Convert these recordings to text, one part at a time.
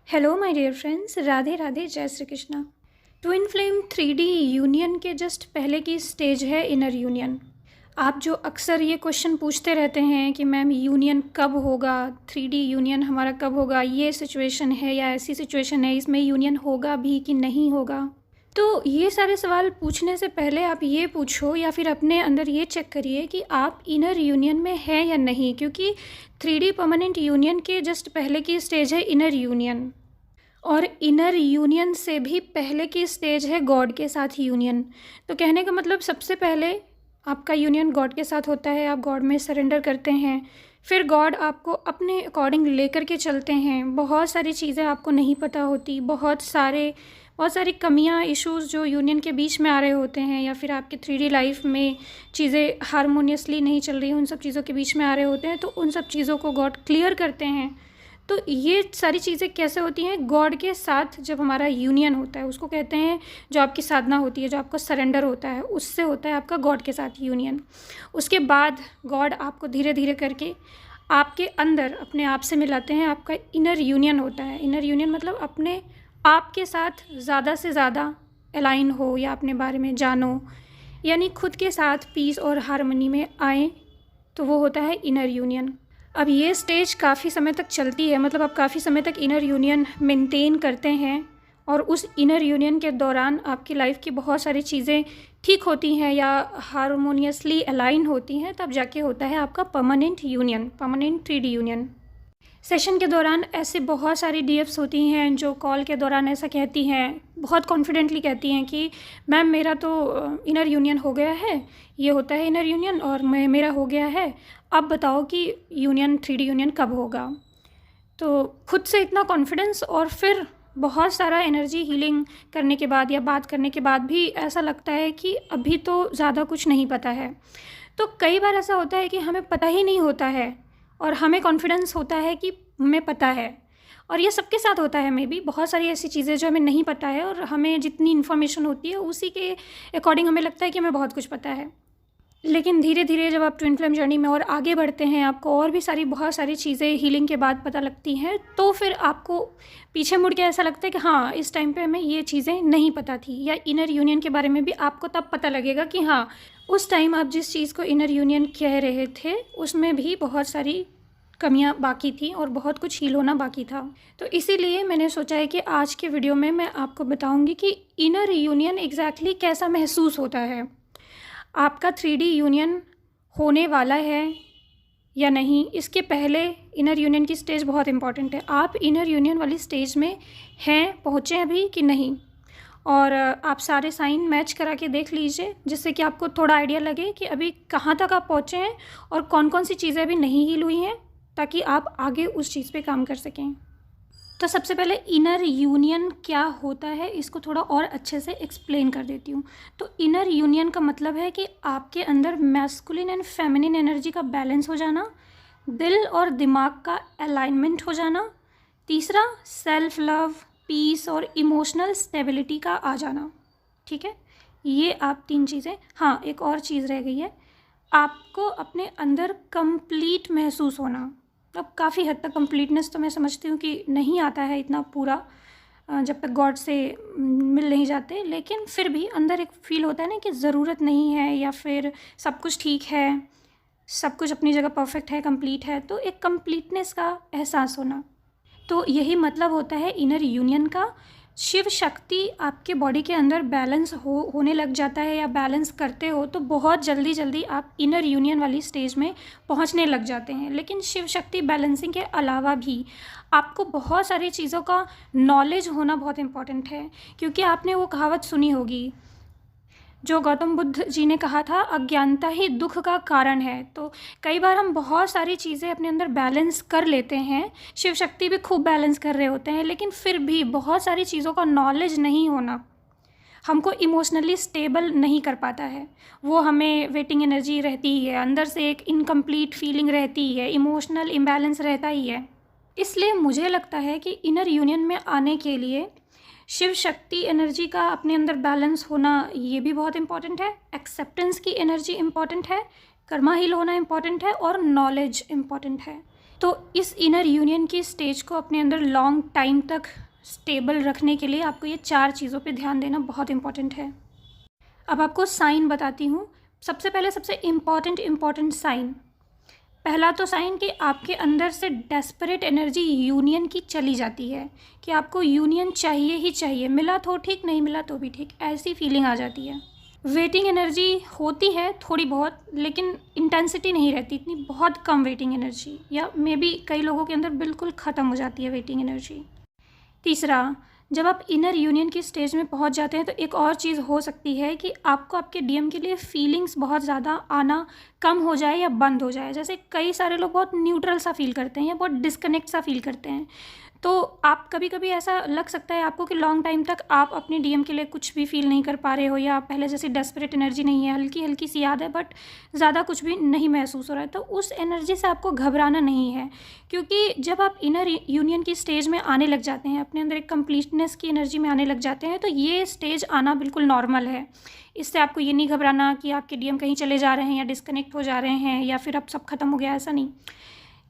Hello my dear friends, Radhe Radhe, जय Shri Krishna. Twin flame 3D union के just पहले की स्टेज है इनर यूनियन। आप जो अक्सर ये क्वेश्चन पूछते रहते हैं कि मैम यूनियन कब होगा, 3D यूनियन हमारा कब होगा, ये सिचुएशन है या ऐसी सिचुएशन है, इसमें यूनियन होगा भी कि नहीं होगा। तो ये सारे सवाल पूछने से पहले आप ये पूछो या फिर अपने अंदर ये चेक करिए कि आप इनर यूनियन में हैं या नहीं, क्योंकि 3D परमानेंट यूनियन के जस्ट पहले की स्टेज है इनर यूनियन, और इनर यूनियन से भी पहले की स्टेज है गॉड के साथ यूनियन। तो कहने का मतलब सबसे पहले आपका यूनियन गॉड के साथ होता है, आप गॉड में सरेंडर करते हैं, फिर गॉड आपको अपने अकॉर्डिंग लेकर के चलते हैं। बहुत सारी चीज़ें आपको नहीं पता होती, बहुत सारी कमियां, इश्यूज़ जो यूनियन के बीच में आ रहे होते हैं, या फिर आपके 3D लाइफ में चीज़ें हारमोनियसली नहीं चल रही, उन सब चीज़ों के बीच में आ रहे होते हैं, तो उन सब चीज़ों को गॉड क्लियर करते हैं। तो ये सारी चीज़ें कैसे होती हैं? गॉड के साथ जब हमारा यूनियन होता है, उसको कहते हैं, जो आपकी साधना होती है, जो आपका सरेंडर होता है, उससे होता है आपका गॉड के साथ यूनियन। उसके बाद गॉड आपको धीरे धीरे करके आपके अंदर अपने आप से मिलाते हैं, आपका इनर यूनियन होता है। इनर यूनियन मतलब अपने आप के साथ ज़्यादा से ज़्यादा अलाइन हो या अपने बारे में जानो, यानी खुद के साथ पीस और हारमनी में आएँ, तो वो होता है इनर यूनियन। अब ये स्टेज काफ़ी समय तक चलती है, मतलब आप काफ़ी समय तक इनर यूनियन मेंटेन करते हैं, और उस इनर यूनियन के दौरान आपकी लाइफ की बहुत सारी चीज़ें ठीक होती हैं या हारमोनियसली अलाइन होती हैं, तब जाके होता है आपका permanent union, permanent 3D union. Session के दौरान ऐसे बहुत सारी डीएफ्स होती हैं जो कॉल के दौरान ऐसा कहती हैं, बहुत कॉन्फिडेंटली कहती हैं कि मैम मेरा तो इनर यूनियन हो गया है, ये होता है इनर यूनियन, और मेरा हो गया है, अब बताओ कि यूनियन 3D यूनियन कब होगा। तो खुद से इतना कॉन्फिडेंस, और फिर बहुत सारा एनर्जी हीलिंग करने के बाद या बात करने के बाद भी ऐसा लगता है कि अभी तो ज़्यादा कुछ नहीं पता है। तो कई बार ऐसा होता है कि हमें पता ही नहीं होता है, और हमें कॉन्फिडेंस होता है कि हमें पता है, और ये सबके साथ होता है। मे बी बहुत सारी ऐसी चीज़ें जो हमें नहीं पता है, और हमें जितनी इन्फॉर्मेशन होती है उसी के अकॉर्डिंग हमें लगता है कि हमें बहुत कुछ पता है। लेकिन धीरे धीरे जब आप ट्विन फ्लेम जर्नी में और आगे बढ़ते हैं, आपको और भी बहुत सारी चीज़ें हीलिंग के बाद पता लगती हैं, तो फिर आपको पीछे मुड़ के ऐसा लगता है कि हाँ, इस टाइम पे हमें ये चीज़ें नहीं पता थी। या इनर यूनियन के बारे में भी आपको तब पता लगेगा कि हाँ, उस टाइम आप जिस चीज़ को इनर यूनियन कह रहे थे उसमें भी बहुत सारी कमियां बाकी थी और बहुत कुछ हील होना बाकी था। तो इसीलिए मैंने सोचा है कि आज के वीडियो में मैं आपको बताऊंगी कि इनर यूनियन एग्जैक्टली कैसा महसूस होता है, आपका 3D यूनियन होने वाला है या नहीं। इसके पहले इनर यूनियन की स्टेज बहुत इंपॉर्टेंट है। आप इनर यूनियन वाली स्टेज में हैं, पहुँचे अभी कि नहीं, और आप सारे साइन मैच करा के देख लीजिए, जिससे कि आपको थोड़ा आइडिया लगे कि अभी कहाँ तक आप पहुँचे हैं और कौन कौन सी चीज़ें अभी नहीं हील हुई हैं, ताकि आप आगे उस चीज़ पे काम कर सकें। तो सबसे पहले इनर यूनियन क्या होता है, इसको थोड़ा और अच्छे से एक्सप्लेन कर देती हूँ। तो इनर यूनियन का मतलब है कि आपके अंदर मैस्कुलिन एंड फेमिनिन एनर्जी का बैलेंस हो जाना, दिल और दिमाग का अलाइनमेंट हो जाना, तीसरा सेल्फ लव, पीस और इमोशनल स्टेबिलिटी का आ जाना। ठीक है, ये आप 3 चीज़ें। हाँ, एक और चीज़ रह गई है, आपको अपने अंदर कंप्लीट महसूस होना। अब काफ़ी हद तक कंप्लीटनेस तो मैं समझती हूँ कि नहीं आता है इतना पूरा, जब तक गॉड से मिल नहीं जाते, लेकिन फिर भी अंदर एक फील होता है ना कि ज़रूरत नहीं है, या फिर सब कुछ ठीक है, सब कुछ अपनी जगह परफेक्ट है, कंप्लीट है, तो एक कंप्लीटनेस का एहसास होना। तो यही मतलब होता है इनर यूनियन का। शिव शक्ति आपके बॉडी के अंदर बैलेंस होने लग जाता है, या बैलेंस करते हो तो बहुत जल्दी जल्दी आप इनर यूनियन वाली स्टेज में पहुंचने लग जाते हैं। लेकिन शिव शक्ति बैलेंसिंग के अलावा भी आपको बहुत सारी चीज़ों का नॉलेज होना बहुत इम्पॉर्टेंट है, क्योंकि आपने वो कहावत सुनी होगी जो गौतम बुद्ध जी ने कहा था, अज्ञानता ही दुख का कारण है। तो कई बार हम बहुत सारी चीज़ें अपने अंदर बैलेंस कर लेते हैं, शिव शक्ति भी खूब बैलेंस कर रहे होते हैं, लेकिन फिर भी बहुत सारी चीज़ों का नॉलेज नहीं होना हमको इमोशनली स्टेबल नहीं कर पाता है। वो हमें वेटिंग एनर्जी रहती ही है, अंदर से एक इनकम्प्लीट फीलिंग रहती ही है, इमोशनल इम्बैलेंस रहता ही है। इसलिए मुझे लगता है कि इनर यूनियन में आने के लिए शिव शक्ति एनर्जी का अपने अंदर बैलेंस होना ये भी बहुत इंपॉर्टेंट है, एक्सेप्टेंस की एनर्जी इंपॉर्टेंट है, कर्मा हील होना इंपॉर्टेंट है, और नॉलेज इंपॉर्टेंट है। तो इस इनर यूनियन की स्टेज को अपने अंदर लॉन्ग टाइम तक स्टेबल रखने के लिए आपको ये 4 चीज़ों पे ध्यान देना बहुत इम्पॉर्टेंट है। अब आपको साइन बताती हूँ। सबसे पहले सबसे इम्पॉर्टेंट साइन, पहला तो साइन कि आपके अंदर से डेस्परेट एनर्जी यूनियन की चली जाती है कि आपको यूनियन चाहिए ही चाहिए, मिला तो ठीक, नहीं मिला तो भी ठीक, ऐसी फीलिंग आ जाती है। वेटिंग एनर्जी होती है थोड़ी बहुत, लेकिन इंटेंसिटी नहीं रहती इतनी, बहुत कम वेटिंग एनर्जी, या मे बी कई लोगों के अंदर बिल्कुल ख़त्म हो जाती है वेटिंग एनर्जी। तीसरा, जब आप इनर यूनियन की स्टेज में पहुंच जाते हैं तो एक और चीज़ हो सकती है कि आपको आपके डीएम के लिए फीलिंग्स बहुत ज़्यादा आना कम हो जाए या बंद हो जाए। जैसे कई सारे लोग बहुत न्यूट्रल सा फील करते हैं या बहुत डिस्कनेक्ट सा फील करते हैं, तो आप कभी कभी ऐसा लग सकता है आपको कि लॉन्ग टाइम तक आप अपने डीएम के लिए कुछ भी फील नहीं कर पा रहे हो, या पहले जैसी डेस्परेट एनर्जी नहीं है, हल्की हल्की सी याद है बट ज़्यादा कुछ भी नहीं महसूस हो रहा है। तो उस एनर्जी से आपको घबराना नहीं है, क्योंकि जब आप इनर यूनियन की स्टेज में आने लग जाते हैं, अपने अंदर एक कंप्लीटनेस की एनर्जी में आने लग जाते हैं, तो ये स्टेज आना बिल्कुल नॉर्मल है। इससे आपको ये नहीं घबराना कि आपके डीएम कहीं चले जा रहे हैं या डिस्कनेक्ट हो जा रहे हैं या फिर अब सब खत्म हो गया, ऐसा नहीं।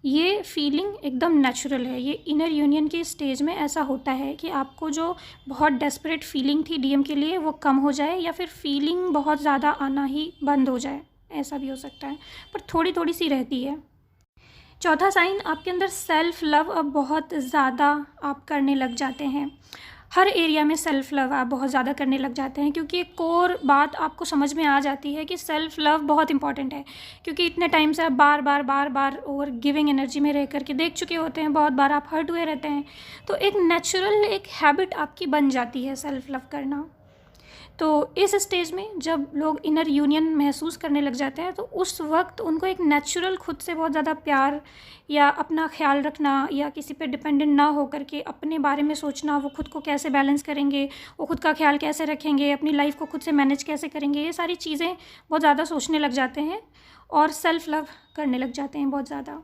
ये फीलिंग एकदम नेचुरल है। ये इनर यूनियन की स्टेज में ऐसा होता है कि आपको जो बहुत डेस्परेट फीलिंग थी डीएम के लिए वो कम हो जाए, या फिर फीलिंग बहुत ज़्यादा आना ही बंद हो जाए, ऐसा भी हो सकता है, पर थोड़ी थोड़ी सी रहती है। चौथा साइन, आपके अंदर सेल्फ़ लव अब बहुत ज़्यादा आप करने लग जाते हैं। हर एरिया में सेल्फ़ लव आप बहुत ज़्यादा करने लग जाते हैं, क्योंकि एक कोर बात आपको समझ में आ जाती है कि सेल्फ़ लव बहुत इंपॉर्टेंट है। क्योंकि इतने टाइम से आप बार बार ओवर गिविंग एनर्जी में रह करके देख चुके होते हैं, बहुत बार आप हर्ट हुए रहते हैं, तो एक नेचुरल एक हैबिट आपकी बन जाती है सेल्फ़ लव करना। तो इस स्टेज में जब लोग इनर यूनियन महसूस करने लग जाते हैं तो उस वक्त उनको एक नेचुरल खुद से बहुत ज़्यादा प्यार या अपना ख्याल रखना या किसी पे डिपेंडेंट ना हो करके अपने बारे में सोचना, वो खुद को कैसे बैलेंस करेंगे, वो खुद का ख्याल कैसे रखेंगे, अपनी लाइफ को खुद से मैनेज कैसे करेंगे, ये सारी चीज़ें बहुत ज़्यादा सोचने लग जाते हैं और सेल्फ़ लव करने लग जाते हैं बहुत ज़्यादा।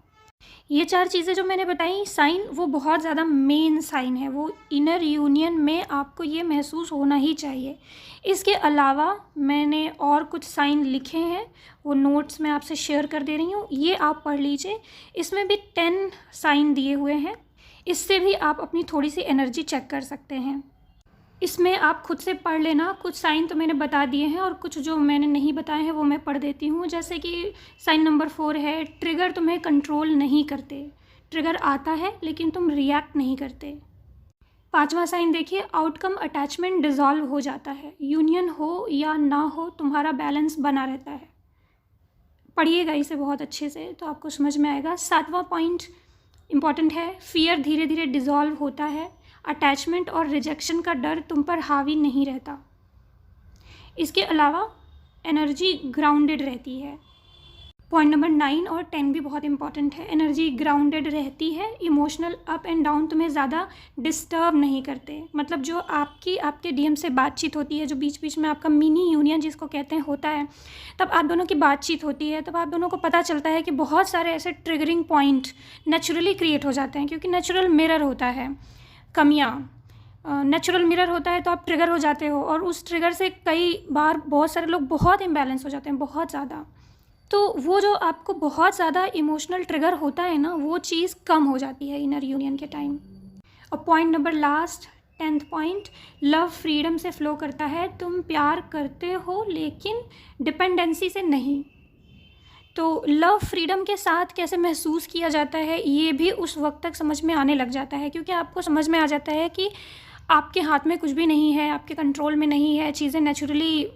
ये 4 चीज़ें जो मैंने बताई साइन, वो बहुत ज़्यादा मेन साइन है, वो इनर यूनियन में आपको ये महसूस होना ही चाहिए। इसके अलावा मैंने और कुछ साइन लिखे हैं, वो नोट्स मैं आपसे शेयर कर दे रही हूँ, ये आप पढ़ लीजिए। इसमें भी 10 साइन दिए हुए हैं, इससे भी आप अपनी थोड़ी सी एनर्जी चेक कर सकते हैं। इसमें आप खुद से पढ़ लेना, कुछ साइन तो मैंने बता दिए हैं और कुछ जो मैंने नहीं बताए हैं वो मैं पढ़ देती हूँ। जैसे कि साइन नंबर 4 है, ट्रिगर तुम्हें कंट्रोल नहीं करते। ट्रिगर आता है लेकिन तुम रिएक्ट नहीं करते। 5वां साइन देखिए, आउटकम अटैचमेंट डिज़ोल्व हो जाता है। यूनियन हो या ना हो तुम्हारा बैलेंस बना रहता है। पढ़िएगा इसे बहुत अच्छे से तो आपको समझ में आएगा। 7वां पॉइंट इम्पॉर्टेंट है, फियर धीरे धीरे डिज़ोल्व होता है। अटैचमेंट और रिजेक्शन का डर तुम पर हावी नहीं रहता। इसके अलावा एनर्जी ग्राउंडेड रहती है। पॉइंट नंबर 9 और 10 भी बहुत इंपॉर्टेंट है। एनर्जी ग्राउंडेड रहती है, इमोशनल अप एंड डाउन तुम्हें ज़्यादा डिस्टर्ब नहीं करते। मतलब जो आपके डीएम से बातचीत होती है, जो बीच बीच में आपका मिनी यूनियन जिसको कहते हैं होता है, तब आप दोनों की बातचीत होती है, तब आप दोनों को पता चलता है कि बहुत सारे ऐसे ट्रिगरिंग पॉइंट नेचुरली क्रिएट हो जाते हैं, क्योंकि नेचुरल मिरर होता है। कमियाँ, नेचुरल मिरर होता है तो आप ट्रिगर हो जाते हो, और उस ट्रिगर से कई बार बहुत सारे लोग बहुत इम्बैलेंस हो जाते हैं, बहुत ज़्यादा। तो वो जो आपको बहुत ज़्यादा इमोशनल ट्रिगर होता है ना, वो चीज़ कम हो जाती है इनर यूनियन के टाइम। और point number last 10th point, love freedom से फ़्लो करता है। तुम प्यार करते हो लेकिन डिपेंडेंसी से नहीं। तो लव फ्रीडम के साथ कैसे महसूस किया जाता है ये भी उस वक्त तक समझ में आने लग जाता है, क्योंकि आपको समझ में आ जाता है कि आपके हाथ में कुछ भी नहीं है, आपके कंट्रोल में नहीं है, चीज़ें नेचुरली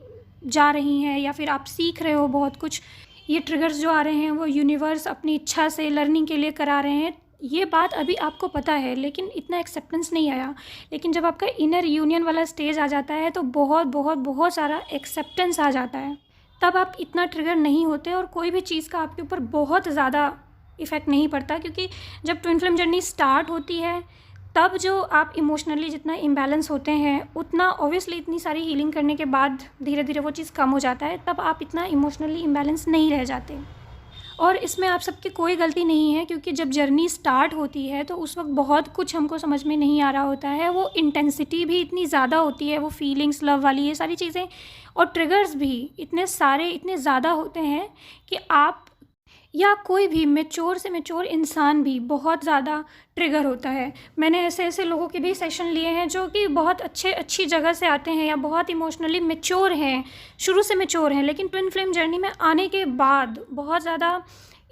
जा रही हैं, या फिर आप सीख रहे हो बहुत कुछ। ये ट्रिगर्स जो आ रहे हैं वो यूनिवर्स अपनी इच्छा से लर्निंग के लिए करा रहे हैं। ये बात अभी आपको पता है लेकिन इतना एक्सेप्टेंस नहीं आया। लेकिन जब आपका इनर यूनियन वाला स्टेज आ जाता है तो बहुत बहुत बहुत सारा एक्सेप्टेंस आ जाता है, तब आप इतना ट्रिगर नहीं होते और कोई भी चीज़ का आपके ऊपर बहुत ज़्यादा इफ़ेक्ट नहीं पड़ता। क्योंकि जब ट्विन फ्लेम जर्नी स्टार्ट होती है तब जो आप इमोशनली जितना इम्बैलेंस होते हैं, उतना ऑब्वियसली इतनी सारी हीलिंग करने के बाद धीरे धीरे वो चीज़ कम हो जाता है, तब आप इतना इमोशनली इम्बैलेंस नहीं रह जाते। और इसमें आप सबकी कोई गलती नहीं है, क्योंकि जब जर्नी स्टार्ट होती है तो उस वक्त बहुत कुछ हमको समझ में नहीं आ रहा होता है। वो इंटेंसिटी भी इतनी ज़्यादा होती है, वो फीलिंग्स, लव वाली, ये सारी चीज़ें, और ट्रिगर्स भी इतने सारे, इतने ज़्यादा होते हैं कि आप या कोई भी मैच्योर से मैच्योर इंसान भी बहुत ज़्यादा ट्रिगर होता है। मैंने ऐसे ऐसे लोगों के भी सेशन लिए हैं जो कि बहुत अच्छी जगह से आते हैं या बहुत इमोशनली मैच्योर हैं, शुरू से मैच्योर हैं, लेकिन ट्विन फ्लेम जर्नी में आने के बाद बहुत ज़्यादा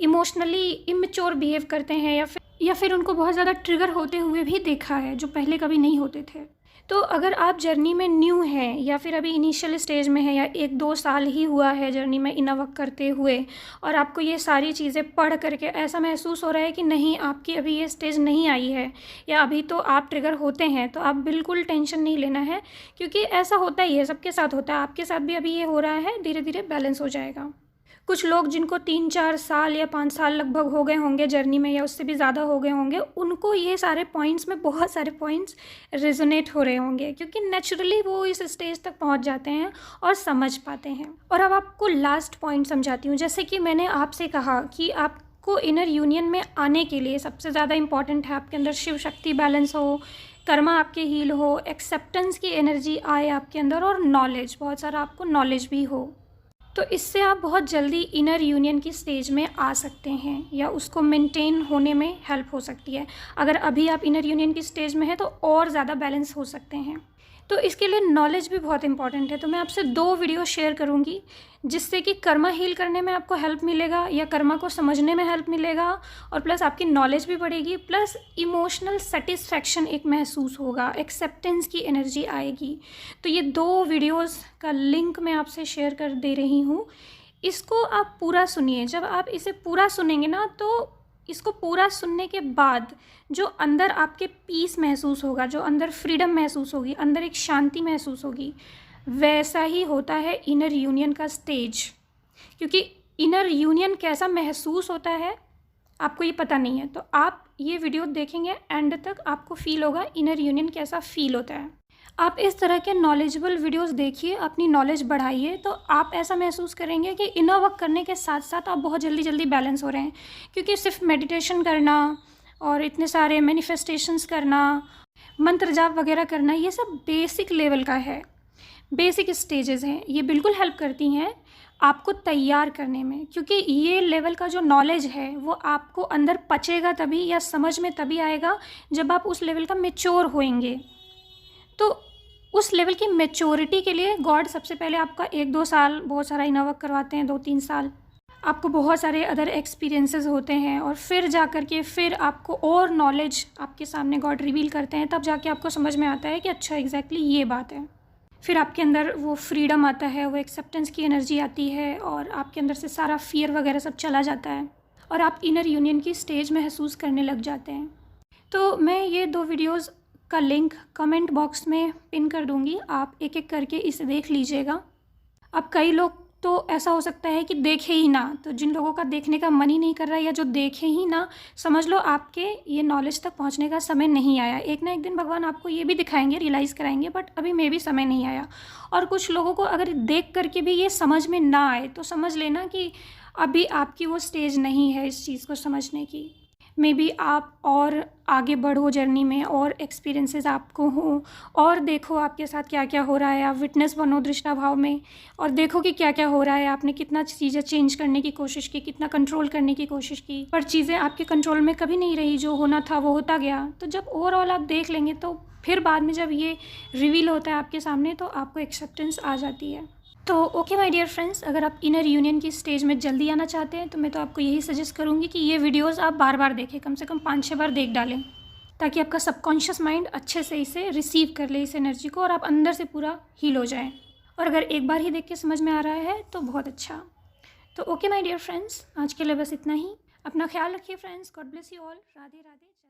इमोशनली इमैच्योर बिहेव करते हैं या फिर उनको बहुत ज़्यादा ट्रिगर होते हुए भी देखा है, जो पहले कभी नहीं होते थे। तो अगर आप जर्नी में न्यू हैं या फिर अभी इनिशियल स्टेज में हैं या 1-2 साल ही हुआ है जर्नी में इनर वर्क करते हुए, और आपको ये सारी चीज़ें पढ़ करके ऐसा महसूस हो रहा है कि नहीं, आपकी अभी ये स्टेज नहीं आई है या अभी तो आप ट्रिगर होते हैं, तो आप बिल्कुल टेंशन नहीं लेना है, क्योंकि ऐसा होता ही है, सबके साथ होता है, आपके साथ भी अभी ये हो रहा है, धीरे धीरे बैलेंस हो जाएगा। कुछ लोग जिनको 3-4 साल या 5 साल लगभग हो गए होंगे जर्नी में या उससे भी ज़्यादा हो गए होंगे, उनको ये सारे पॉइंट्स में बहुत सारे पॉइंट्स रेजोनेट हो रहे होंगे, क्योंकि नेचुरली वो इस स्टेज तक पहुंच जाते हैं और समझ पाते हैं। और अब आपको लास्ट पॉइंट समझाती हूँ। जैसे कि मैंने आपसे कहा कि आपको इनर यूनियन में आने के लिए सबसे ज़्यादा इंपॉर्टेंट है आपके अंदर शिव शक्ति बैलेंस हो, कर्मा आपके हील हो, एक्सेप्टेंस की एनर्जी आए आपके अंदर, और नॉलेज, बहुत सारा आपको नॉलेज भी हो। तो इससे आप बहुत जल्दी इनर यूनियन की स्टेज में आ सकते हैं या उसको मेंटेन होने में हेल्प हो सकती है। अगर अभी आप इनर यूनियन की स्टेज में हैं तो और ज़्यादा बैलेंस हो सकते हैं। तो इसके लिए नॉलेज भी बहुत इंपॉर्टेंट है। तो मैं आपसे 2 वीडियो शेयर करूंगी जिससे कि कर्मा हील करने में आपको हेल्प मिलेगा या कर्मा को समझने में हेल्प मिलेगा, और प्लस आपकी नॉलेज भी बढ़ेगी, प्लस इमोशनल सेटिस्फैक्शन एक महसूस होगा, एक्सेप्टेंस की एनर्जी आएगी। तो ये 2 वीडियोस का लिंक मैं आपसे शेयर कर दे रही हूँ। इसको आप पूरा सुनिए। जब आप इसे पूरा सुनेंगे ना, तो इसको पूरा सुनने के बाद जो अंदर आपके पीस महसूस होगा, जो अंदर फ्रीडम महसूस होगी, अंदर एक शांति महसूस होगी, वैसा ही होता है इनर यूनियन का स्टेज। क्योंकि इनर यूनियन कैसा महसूस होता है आपको ये पता नहीं है, तो आप ये वीडियो देखेंगे एंड तक, आपको फील होगा इनर यूनियन कैसा फील होता है। आप इस तरह के नॉलेजेबल वीडियोस देखिए, अपनी नॉलेज बढ़ाइए, तो आप ऐसा महसूस करेंगे कि इनर वर्क करने के साथ साथ आप बहुत जल्दी जल्दी बैलेंस हो रहे हैं। क्योंकि सिर्फ मेडिटेशन करना और इतने सारे मैनिफेस्टेशंस करना, मंत्र जाप वगैरह करना, ये सब बेसिक लेवल का है, बेसिक स्टेजेस हैं। ये बिल्कुल हेल्प करती हैं आपको तैयार करने में, क्योंकि ये लेवल का जो नॉलेज है वो आपको अंदर पचेगा तभी या समझ में तभी आएगा जब आप उस लेवल का मैच्योर होएंगे। तो उस लेवल की मैच्योरिटी के लिए गॉड सबसे पहले आपका 1-2 साल बहुत सारा इनर वर्क करवाते हैं, 2-3 साल आपको बहुत सारे अदर एक्सपीरियंसेस होते हैं, और फिर जा कर के फिर आपको और नॉलेज आपके सामने गॉड रिवील करते हैं, तब जाके आपको समझ में आता है कि अच्छा एग्जैक्टली ये बात है। फिर आपके अंदर वो फ्रीडम आता है, वो एक्सेप्टेंस की एनर्जी आती है, और आपके अंदर से सारा फियर वगैरह सब चला जाता है, और आप इनर यूनियन की स्टेज महसूस करने लग जाते हैं। तो मैं ये 2 वीडियोज़ का लिंक कमेंट बॉक्स में पिन कर दूंगी, आप एक एक करके इसे देख लीजिएगा। अब कई लोग तो ऐसा हो सकता है कि देखे ही ना, तो जिन लोगों का देखने का मन ही नहीं कर रहा है या जो देखे ही ना, समझ लो आपके ये नॉलेज तक पहुंचने का समय नहीं आया। एक ना एक दिन भगवान आपको ये भी दिखाएंगे, रियलाइज़ कराएंगे, बट अभी मे भी समय नहीं आया। और कुछ लोगों को अगर देख करके भी ये समझ में ना आए तो समझ लेना कि अभी आपकी वो स्टेज नहीं है इस चीज़ को समझने की। मे बी आप और आगे बढ़ो जर्नी में, और एक्सपीरियंसेस आपको हों, और देखो आपके साथ क्या क्या हो रहा है, आप विटनेस बनो दृष्टा भाव में और देखो कि क्या क्या हो रहा है, आपने कितना चीज़ें चेंज करने की कोशिश की, कितना कंट्रोल करने की कोशिश की, पर चीज़ें आपके कंट्रोल में कभी नहीं रही, जो होना था वो होता गया। तो जब ओवरऑल आप देख लेंगे तो फिर बाद में जब ये रिवील होता है आपके सामने, तो आपको एक्सेप्टेंस आ जाती है। तो ओके माय डियर फ्रेंड्स, अगर आप इनर यूनियन की स्टेज में जल्दी आना चाहते हैं तो मैं तो आपको यही सजेस्ट करूँगी कि ये वीडियोस आप बार बार देखें, कम से कम 5-6 बार देख डालें, ताकि आपका सबकॉन्शियस माइंड अच्छे से इसे रिसीव कर ले, इस एनर्जी को, और आप अंदर से पूरा हील हो जाएं। और अगर एक बार ही देख के समझ में आ रहा है तो बहुत अच्छा। तो ओके माय डियर फ्रेंड्स, आज के लिए बस इतना ही। अपना ख्याल रखिए friends. God bless you all. Radhe Radhe.